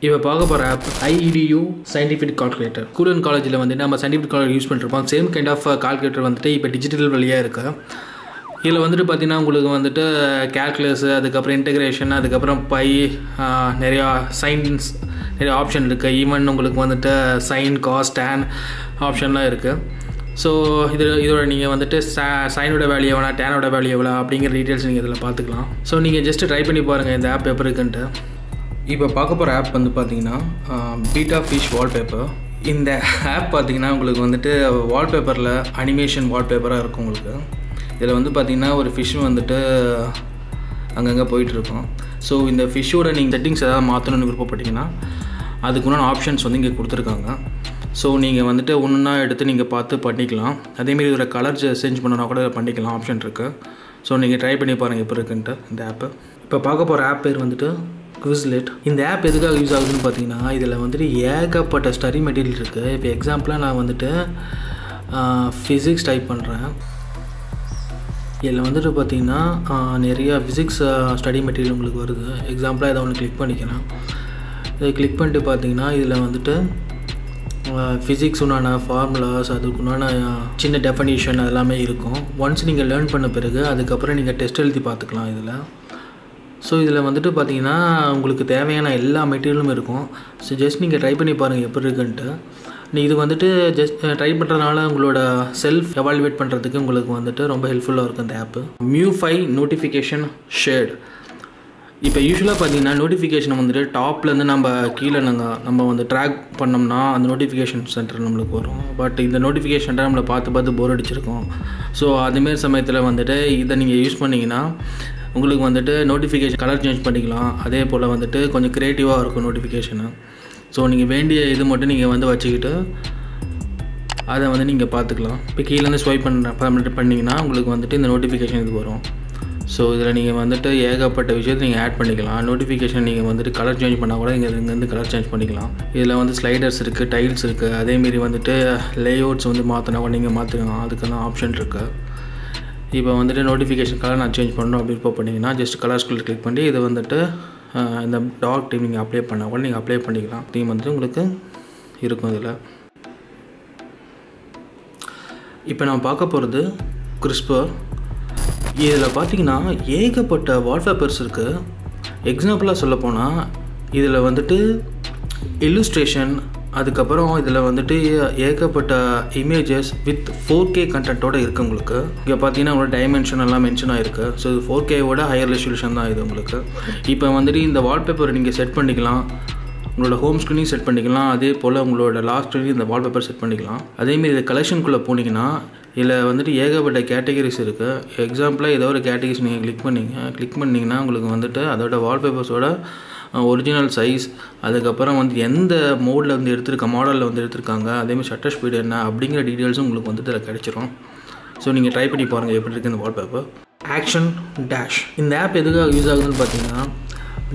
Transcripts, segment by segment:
இப்போ பார்க்க போகிற app IEDU scientific calculator. School and காலேஜில் வந்துட்டு நம்ம சயின்டிஃபிக் கால்குலேட்டர் யூஸ் பண்ணிருப்போம். சேம் கைண்ட் ஆஃப் கால்குலேட்டர் வந்துட்டு இப்போ டிஜிட்டல் வழியாக இருக்குது. இதில் வந்துட்டு பார்த்திங்கன்னா உங்களுக்கு வந்துட்டு கேல்குலஸ், அதுக்கப்புறம் இன்டெகிரேஷன், அதுக்கப்புறம் நிறையா சைன்ஸ், நிறைய ஆப்ஷன் இருக்குது. ஈவன் உங்களுக்கு வந்துட்டு சைன், காஸ், டேன் ஆப்ஷன்லாம் இருக்குது. ஸோ இதோட நீங்கள் வந்துட்டு சைனோட வேல்யூ எவ்வளோ, டேனோட வேல்யூ எவ்வளோ அப்படிங்கிற டீட்டெயில்ஸ் நீங்கள் இதில் பார்த்துக்கலாம். ஸோ நீங்கள் ஜஸ்ட்டு ட்ரை பண்ணி பாருங்கள் இந்த ஆப் எப்படி இருக்குன்ட்டு. இப்போ பார்க்க போகிற ஆப் வந்து பார்த்திங்கன்னா பீட்டா ஃபிஷ் வால்பேப்பர். இந்த ஆப் பார்த்திங்கன்னா உங்களுக்கு வந்துட்டு வால்பேப்பரில் அனிமேஷன் வால்பேப்பராக இருக்கும். உங்களுக்கு இதில் வந்து பார்த்திங்கன்னா ஒரு ஃபிஷ் வந்துட்டு அங்கங்கே போயிட்டுருக்கோம். ஸோ இந்த ஃபிஷ்ஷோட நீங்கள் செட்டிங்ஸ் எதாவது மாற்றணும்னு விருப்பப்பட்டீங்கன்னா அதுக்குண்டான ஆப்ஷன்ஸ் வந்து இங்கே கொடுத்துருக்காங்க. ஸோ நீங்கள் வந்துட்டு ஒன்றுன்னா எடுத்து நீங்கள் பார்த்து பண்ணிக்கலாம். அதேமாரி இதோட கலர் சேஞ்ச் பண்ணனா கூட பண்ணிக்கலாம், ஆப்ஷன் இருக்குது. ஸோ நீங்கள் ட்ரை பண்ணி பாருங்கள் எப்படி இருக்குன்ட்டு இந்த ஆப்பு. இப்போ பார்க்க போகிற ஆப் பேர் வந்துட்டு குவிஸ்லெட். இந்த ஆப் எதுக்காக யூஸ் ஆகுதுன்னு பார்த்தீங்கன்னா இதில் வந்துட்டு ஏகப்பட்ட ஸ்டடி மெட்டீரியல் இருக்குது. இப்போ எக்ஸாம்பிளாக நான் வந்துட்டு ஃபிசிக்ஸ் டைப் பண்ணுறேன். இதில் வந்துட்டு பார்த்திங்கன்னா நிறையா ஃபிசிக்ஸ் ஸ்டடி மெட்டீரியல் உங்களுக்கு வருது. எக்ஸாம்பிளாக இதை ஒன்று கிளிக் பண்ணிக்கிறேன். இதை கிளிக் பண்ணிட்டு பார்த்தீங்கன்னா இதில் வந்துட்டு ஃபிசிக்ஸ் உண்டான ஃபார்முலாஸ், அதுக்குண்டான சின்ன டெஃபனிஷன் அதெல்லாமே இருக்கும். ஒன்ஸ் நீங்கள் லேர்ன் பண்ண பிறகு அதுக்கப்புறம் நீங்கள் டெஸ்ட் எழுதி பார்த்துக்கலாம் இதில். ஸோ இதில் வந்துட்டு பார்த்தீங்கன்னா உங்களுக்கு தேவையான எல்லா மெட்டீரியலும் இருக்கும். ஸோ ஜஸ்ட் நீங்கள் ட்ரை பண்ணி பாருங்கள் எப்படி இருக்குன்ட்டு. இது வந்துட்டு ஜஸ்ட் ட்ரை பண்ணுறதுனால உங்களோட செல்ஃப் எவாலுவேட் பண்ணுறதுக்கு உங்களுக்கு வந்துட்டு ரொம்ப ஹெல்ப்ஃபுல்லாக இருக்கும் இந்த ஆப்பு. MU5 notification shade. இப்போ யூஸ்வலாக பார்த்தீங்கன்னா நோட்டிஃபிகேஷன் வந்துட்டு டாப்லேருந்து நம்ம கீழே நம்ம வந்து ட்ராக் பண்ணோம்னா அந்த நோட்டிஃபிகேஷன் சென்டர் நம்மளுக்கு வரும். பட் இந்த நோட்டிஃபிகேஷன் சென்டர் நம்மளை பார்த்து போர் அடிச்சிருக்கும். ஸோ அதுமாரி சமயத்தில் வந்துட்டு இதை நீங்கள் யூஸ் பண்ணிங்கன்னா உங்களுக்கு வந்துட்டு நோட்டிஃபிகேஷன் கலர் சேஞ்ச் பண்ணிக்கலாம். அதே போல் வந்துட்டு கொஞ்சம் க்ரியேட்டிவாக இருக்கும் நோட்டிஃபிகேஷனு. ஸோ நீங்கள் வேண்டிய இது மட்டும் நீங்கள் வந்து வச்சுக்கிட்டு அதை வந்து நீங்கள் பார்த்துக்கலாம். இப்போ கீழேருந்து ஸ்வைப் பண்ணிங்கன்னா உங்களுக்கு வந்துட்டு இந்த நோட்டிஃபிகேஷன் இது வரும். ஸோ இதில் நீங்கள் வந்துட்டு ஏகப்பட்ட விஷயத்தை நீங்கள் ஆட் பண்ணிக்கலாம். நோட்டிஃபிகேஷன் நீங்கள் வந்துட்டு கலர் சேஞ்ச் பண்ணால் கூட இங்கேருந்து கலர் சேஞ்ச் பண்ணிக்கலாம். இதில் வந்து ஸ்லைடர்ஸ் இருக்குது, டைல்ஸ் இருக்குது. அதேமாரி வந்துட்டு லேஅவுட்ஸ் வந்து மாற்றினா கூட நீங்கள் மாற்றிக்கலாம். அதுக்கெல்லாம் ஆப்ஷன் இருக்குது. இப்போ வந்துட்டு நோட்டிஃபிகேஷன் கலர் நான் சேஞ்ச் பண்ணணும் அப்படி இப்போ பண்ணிங்கன்னா ஜஸ்ட் கலர் ஸ்கூலில் கிளிக் பண்ணி இதை வந்துட்டு இந்த டார்க் டீம் நீங்கள் அப்ளை பண்ணால் கூட நீங்கள் அப்ளை பண்ணிக்கலாம். டீம் வந்துட்டு உங்களுக்கு இருக்கும் இதில். இப்போ நான் பார்க்க போகிறது கிறிஸ்பர். இதில் பார்த்திங்கன்னா ஏகப்பட்ட வால்பேப்பர்ஸ் இருக்குது. எக்ஸாம்பிளாக சொல்லப்போனால் இதில் வந்துட்டு இல்லுஸ்ட்ரேஷன், அதுக்கப்புறம் இதில் வந்துட்டு ஏகப்பட்ட இமேஜஸ் வித் 4K கண்டென்ட்டோடு இருக்குது உங்களுக்கு. இங்கே பார்த்தீங்கன்னா உங்களோட டைமென்ஷன் எல்லாம் மென்ஷன் ஆகிருக்கு. ஸோ இது 4Kவோட ஹையர் ரெசல்யூஷன் தான் இது உங்களுக்கு. இப்போ வந்துட்டு இந்த வால்பேப்பர் நீங்கள் செட் பண்ணிக்கலாம். உங்களோட ஹோம் ஸ்க்ரீனையும் செட் பண்ணிக்கலாம். அதே போல் உங்களோட லாஸ்ட் ஸ்க்ரீனையும் இந்த வால்பேப்பர் செட் பண்ணிக்கலாம். அதேமாரி இந்த கலெக்ஷனுக்குள்ளே போனீங்கன்னா இதில் வந்துட்டு ஏகப்பட்ட கேட்டகரிஸ் இருக்குது. எக்ஸாம்பிளாக ஏதோ ஒரு கேட்டகரிஸ் நீங்கள் கிளிக் பண்ணிங்கன்னா உங்களுக்கு வந்துட்டு அதோட வால்பேப்பர்ஸோட ஒரிஜினல் சைஸ், அதுக்கப்புறம் வந்து எந்த மோடில் வந்து மாடலில் வந்து எடுத்திருக்காங்க, அதேமாதிரி ஷட்டர் ஸ்பீடு என்ன அப்படிங்கிற டீட்டெயில்ஸும் உங்களுக்கு வந்து இதில் கிடச்சிரும். ஸோ நீங்கள் ட்ரை பண்ணி பாருங்கள் எப்படி இருக்குது இந்த வால்பேப்பர். Action dash. இந்த ஆப் எதுக்காக யூஸ் ஆகுதுன்னு பார்த்தீங்கன்னா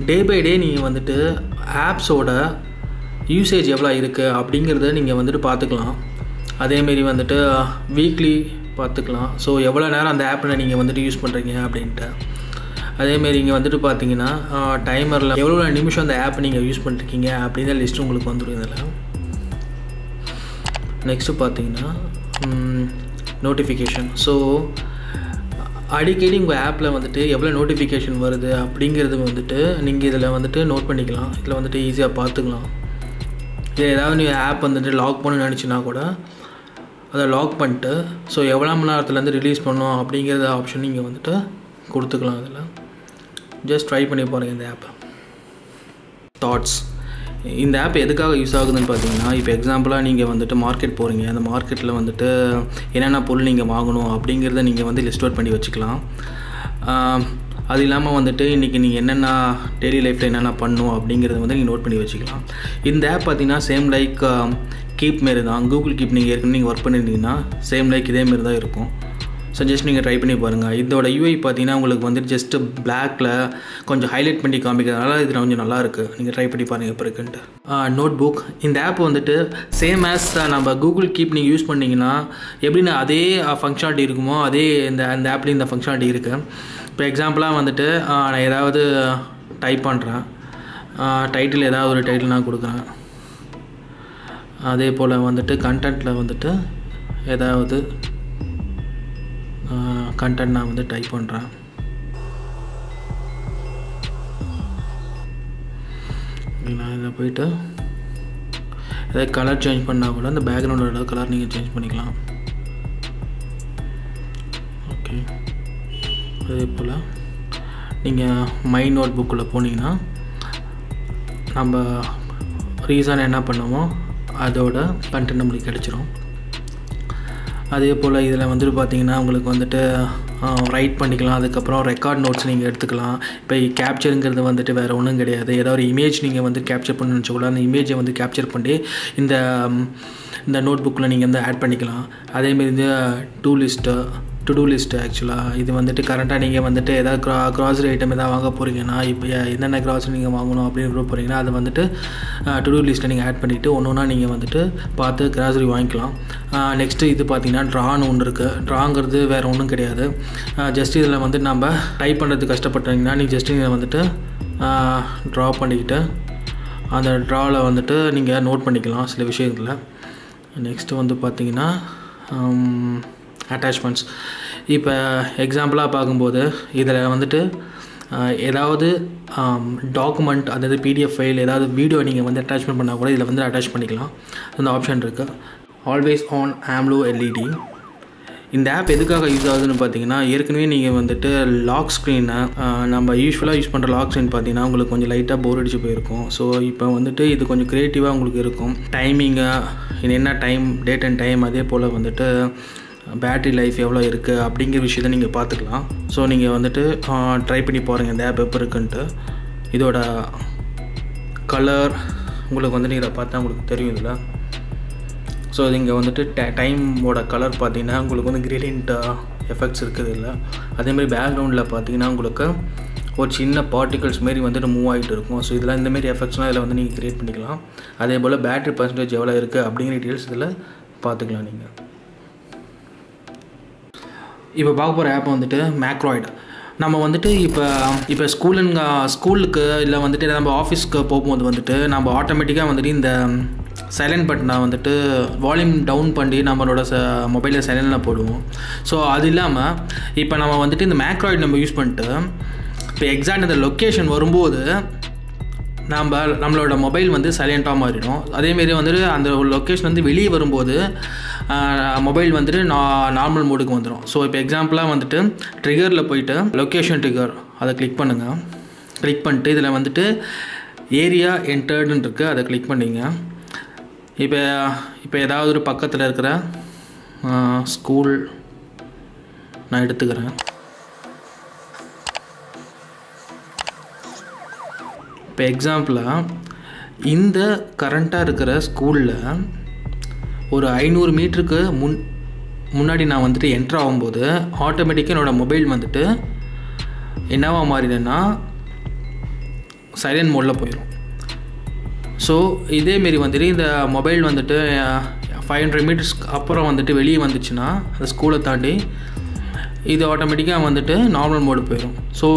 டே பை டே நீங்கள் வந்துட்டு ஆப்ஸோட யூசேஜ் எவ்வளோ இருக்குது அப்படிங்கிறத நீங்கள் வந்துட்டு பார்த்துக்கலாம். அதேமாரி வந்துட்டு வீக்லி பார்த்துக்கலாம். ஸோ எவ்வளோ நேரம் அந்த ஆப்பில் நீங்கள் வந்துட்டு யூஸ் பண்ணுறீங்க அப்படின்ட்டு. அதேமாரி இங்கே வந்துட்டு பார்த்தீங்கன்னா டைமரில் எவ்வளோ நிமிஷம் அந்த ஆப் நீங்கள் யூஸ் பண்ணிருக்கீங்க அப்படிங்கிற லிஸ்ட்டு உங்களுக்கு வந்துடும் இதில். நெக்ஸ்ட்டு பார்த்தீங்கன்னா நோட்டிஃபிகேஷன். ஸோ அடிக்கடி உங்கள் ஆப்பில் வந்துட்டு எவ்வளோ நோட்டிஃபிகேஷன் வருது அப்படிங்கிறது வந்துட்டு நீங்கள் இதில் வந்துட்டு நோட் பண்ணிக்கலாம். இதில் வந்துட்டு ஈஸியாக பார்த்துக்கலாம். இதை ஏதாவது நீங்கள் ஆப் வந்துட்டு லாக் பண்ணணும்னு நினச்சின்னா கூட அதை லாக் பண்ணிட்டு ஸோ எவ்வளோ மணி நேரத்துலேருந்து ரிலீஸ் பண்ணோம் அப்படிங்கிறத ஆப்ஷன் நீங்கள் வந்துட்டு கொடுத்துக்கலாம். அதில் ஜஸ்ட் ட்ரை பண்ணி பாருங்கள் இந்த ஆப்பை. தாட்ஸ். இந்த ஆப் எதுக்காக யூஸ் ஆகுதுன்னு பார்த்தீங்கன்னா இப்போ எக்ஸாம்பிளாக நீங்கள் வந்துட்டு மார்க்கெட் போகிறீங்க. அந்த மார்க்கெட்டில் வந்துட்டு என்னென்ன பொருள் நீங்கள் வாங்கணும் அப்படிங்கிறத நீங்கள் வந்து லிஸ்ட் அவுட் பண்ணி வச்சுக்கலாம். அது இல்லாமல் வந்துட்டு இன்றைக்கி நீங்கள் என்னென்ன டெய்லி லைஃப்பில் என்னென்ன பண்ணணும் அப்படிங்கிறத வந்து நீங்கள் நோட் பண்ணி வச்சுக்கலாம். இந்த ஆப் பார்த்திங்கன்னா சேம் லைக் கீப் மாரி தான். கூகுள் கீப் நீங்கள் ஏற்கனவே நீங்கள் ஒர்க் பண்ணியிருந்தீங்கன்னா சேம் லைக் இதேமாரி தான் இருக்கும். ஸோ ஜஸ்ட் நீங்கள் ட்ரை பண்ணி பாருங்கள். இதோட UI பார்த்தீங்கன்னா உங்களுக்கு வந்துட்டு ஜஸ்ட்டு பிளாக்கில் கொஞ்சம் ஹைலைட் பண்ணி காமிக்கிறதுனால இது கொஞ்சம் நல்லாயிருக்கு. நீங்கள் ட்ரை பண்ணி பாருங்கள் எப்போ இருக்குன்ட்டு. Notebook. இந்த ஆப் வந்துட்டு சேம் ஆஸ் நம்ம கூகுள் கீப் நீங்கள் யூஸ் பண்ணிங்கன்னா எப்படின்னா அதே ஃபங்க்ஷனாலிட்டி இருக்குமோ அதே இந்த ஆப்லேயும் இந்த ஃபங்க்ஷனாலிட்டி இருக்குது. இப்போ எக்ஸாம்பிளாக வந்துட்டு நான் ஏதாவது டைப் பண்ணுறேன். டைட்டில் ஏதாவது ஒரு டைட்டில் நான் கொடுக்குறேன். அதே போல் வந்துட்டு கண்டென்ட்டில் வந்துட்டு ஏதாவது கண்டென்ட் நான் வந்து டைப் பண்ணுறேன். நான் இதில் போய்ட்டு ஏதாவது கலர் சேஞ்ச் பண்ணால் கூட அந்த பேக்ரவுண்டோட கலர் நீங்கள் சேஞ்ச் பண்ணிக்கலாம். ஓகே, அதே போல் நீங்கள் மை நோட் புக்கில் போனீங்கன்னா நம்ம ரீசன் என்ன பண்ணுமோ அதோட கண்டென்ட் நம்மளுக்கு கிடச்சிரும். அதே போல் இதில் வந்துட்டு பார்த்திங்கன்னா உங்களுக்கு வந்துட்டு ரைட் பண்ணிக்கலாம். அதுக்கப்புறம் ரெக்கார்ட் நோட்ஸ் நீங்கள் எடுத்துக்கலாம். இப்போ கேப்சருங்கிறது வந்துட்டு வேறு ஒன்றும் கிடையாது. ஏதாவது ஒரு இமேஜ் நீங்கள் வந்து கேப்சர் பண்ணணும்னு நினச்சக்கூட அந்த இமேஜை வந்து கேப்சர் பண்ணி இந்த நோட் புக்கில் நீங்கள் வந்து ஆட் பண்ணிக்கலாம். அதேமாரி இந்த டு டூ லிஸ்ட்டு ஆக்சுவலாக இது வந்துட்டு கரெக்டாக நீங்கள் வந்துட்டு ஏதாவது க்ராசரி ஐட்டம் எதாவது வாங்க போகிறீங்கன்னா, இப்போ என்னென்ன க்ராசரி நீங்கள் வாங்கணும் அப்படின்னு போகிறீங்கன்னா அதை வந்துட்டு டு டூ லிஸ்ட்டை நீங்கள் ஆட் பண்ணிவிட்டு ஒன்று நீங்கள் வந்துட்டு பார்த்து க்ராசரி வாங்கிக்கலாம். நெக்ஸ்ட்டு இது பார்த்திங்கன்னா ட்ரான்னு ஒன்று இருக்குது. ட்ராங்கிறது வேறு ஒன்றும் கிடையாது. ஜஸ்ட் இதில் வந்து நம்ம டைப் பண்ணுறதுக்கு கஷ்டப்பட்டீங்கன்னா நீங்கள் ஜஸ்ட் இதை வந்துட்டு ட்ரா பண்ணிக்கிட்டு அந்த ட்ராவில் வந்துட்டு நீங்கள் நோட் பண்ணிக்கலாம் சில விஷயத்தில். நெக்ஸ்ட்டு வந்து பார்த்திங்கன்னா அட்டாச்மெண்ட்ஸ். இப்போ எக்ஸாம்பிளாக பார்க்கும்போது இதில் வந்துட்டு ஏதாவது டாக்குமெண்ட் அதாவது பிடிஎஃப் ஃபைல் ஏதாவது வீடியோ நீங்கள் வந்து அட்டாச்மெண்ட் பண்ணால் கூட இதில் வந்து அட்டாச் பண்ணிக்கலாம். அந்த ஆப்ஷன் இருக்குது. Always on AMOLED LED. இந்த ஆப் எதுக்காக யூஸ் ஆகுதுன்னு பார்த்தீங்கன்னா, ஏற்கனவே நீங்கள் வந்துட்டு லாக் ஸ்க்ரீனை நம்ம யூஸ்வலாக யூஸ் பண்ணுற லாக் ஸ்க்ரீன் பார்த்தீங்கன்னா உங்களுக்கு கொஞ்சம் லைட்டாக போர் அடிச்சு போயிருக்கும். ஸோ இப்போ வந்துட்டு இது கொஞ்சம் க்ரியேட்டிவாக உங்களுக்கு இருக்கும். டைமிங்கு என்ன டைம், டேட் அண்ட் டைம், அதே போல் வந்துட்டு பேட்ரி லைஃப் எவ்வளோ இருக்குது அப்படிங்கிற விஷயத்த நீங்கள் பார்த்துக்கலாம். ஸோ நீங்கள் வந்துட்டு ட்ரை பண்ணி பாருங்கள் இந்த ஆப் எப்போ இருக்குன்ட்டு. இதோட கலர் உங்களுக்கு வந்துட்டு இதை பார்த்தா உங்களுக்கு தெரியும் இதில். ஸோ இங்கே வந்துட்டு டைமோட கலர் பார்த்தீங்கன்னா உங்களுக்கு வந்து கிரேடியன்ட் எஃபெக்ட்ஸ் இருக்குது இல்லை. அதேமாதிரி பேக்ரவுண்டில் பார்த்தீங்கன்னா உங்களுக்கு ஒரு சின்ன பார்ட்டிகல்ஸ் மாரி வந்துட்டு மூவ் ஆகிட்டு இருக்கும். ஸோ இதெல்லாம் இந்தமாரி எஃபெக்ட்ஸ்லாம் இதில் வந்து நீங்கள் க்ரியேட் பண்ணிக்கலாம். அதே போல் பேட்ரி பர்சன்டேஜ் எவ்வளோ இருக்குது அப்படிங்கிற டீட்டெயில்ஸ் இதில் பார்த்துக்கலாம். நீங்கள் இப்போ பார்க்க போகிற ஆப் வந்துட்டு மேக்ராய்டு. நம்ம வந்துட்டு இப்போ ஸ்கூலுக்கு இல்லை வந்துட்டு நம்ம ஆஃபீஸ்க்கு போகும்போது வந்துட்டு நம்ம ஆட்டோமேட்டிக்காக வந்துட்டு இந்த சைலண்ட் பட்டனை வந்துட்டு வால்யூம் டவுன் பண்ணி நம்மளோட மொபைலில் சைலண்டில் போடுவோம். ஸோ அது இல்லாமல் இப்போ நம்ம வந்துட்டு இந்த மேக்ராய்டு நம்ம யூஸ் பண்ணிட்டு இப்போ எக்ஸாக்ட் அந்த லொக்கேஷன் வரும்போது நம்மளோட மொபைல் வந்து சைலண்ட்டாக மாறிடும். அதேமாரி வந்துட்டு அந்த லொக்கேஷன் வந்து வெளியே வரும்போது மொபைல் வந்துட்டு நார்மல் மோடுக்கு வந்துடும். ஸோ இப்போ எக்ஸாம்பிளாக வந்துட்டு ட்ரிகரில் போயிட்டு லொக்கேஷன் ட்ரிகர் அதை கிளிக் பண்ணுங்கள். கிளிக் பண்ணிட்டு இதில் வந்துட்டு ஏரியா என்டர்டுன்னு இருக்குது, அதை கிளிக் பண்ணிங்க. இப்போ ஏதாவது ஒரு பக்கத்தில் இருக்கிற ஸ்கூல் நான் எடுத்துக்கிறேன். இப்போ எக்ஸாம்பிளாக இந்த கரண்ட்டாக இருக்கிற ஸ்கூலில் ஒரு 500 மீட்டருக்கு முன்னாடி நான் வந்துட்டு என்ட்ரு ஆகும்போது ஆட்டோமேட்டிக்காக என்னோடய மொபைல் வந்துட்டு என்னவா மாறிடுன்னா சைலண்ட் மோடில் போயிடும். ஸோ இதேமாரி வந்துட்டு இந்த மொபைல் வந்துட்டு 500 மீட்டர்ஸ்க்கு அப்புறம் வந்துட்டு வெளியே வந்துச்சுன்னா அந்த ஸ்கூலை தாண்டி இது ஆட்டோமேட்டிக்காக வந்துட்டு நார்மல் மோடு போயிடும். ஸோ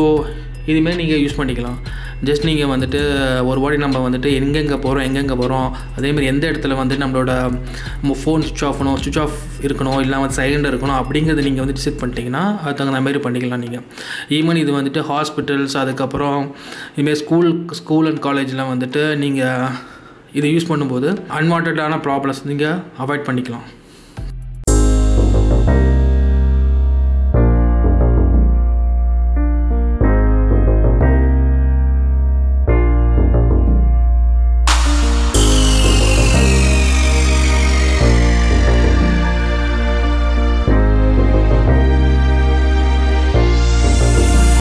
இதுமாரி நீங்கள் யூஸ் பண்ணிக்கலாம். ஜஸ்ட் நீங்கள் வந்துட்டு ஒரு வாட்டி நம்ம வந்துட்டு எங்கெங்கே போகிறோம் அதேமாதிரி எந்த இடத்துல வந்து நம்மளோட ஃபோன் சுவிட்ச் ஆஃப் இருக்கணும், இல்லை வந்து சைலண்டாக இருக்கணும் அப்படிங்கிறது நீங்கள் வந்து செட் பண்ணிட்டீங்கன்னா அது தகுந்த மாதிரி பண்ணிக்கலாம். நீங்கள் ஈவன் இது வந்துட்டு ஹாஸ்பிட்டல்ஸ் அதுக்கப்புறம் இதுமாரி ஸ்கூல் அண்ட் காலேஜில் வந்துட்டு நீங்கள் இதை யூஸ் பண்ணும்போது அன்வான்டான ப்ராப்ளம்ஸ் நீங்கள் அவாய்ட் பண்ணிக்கலாம்.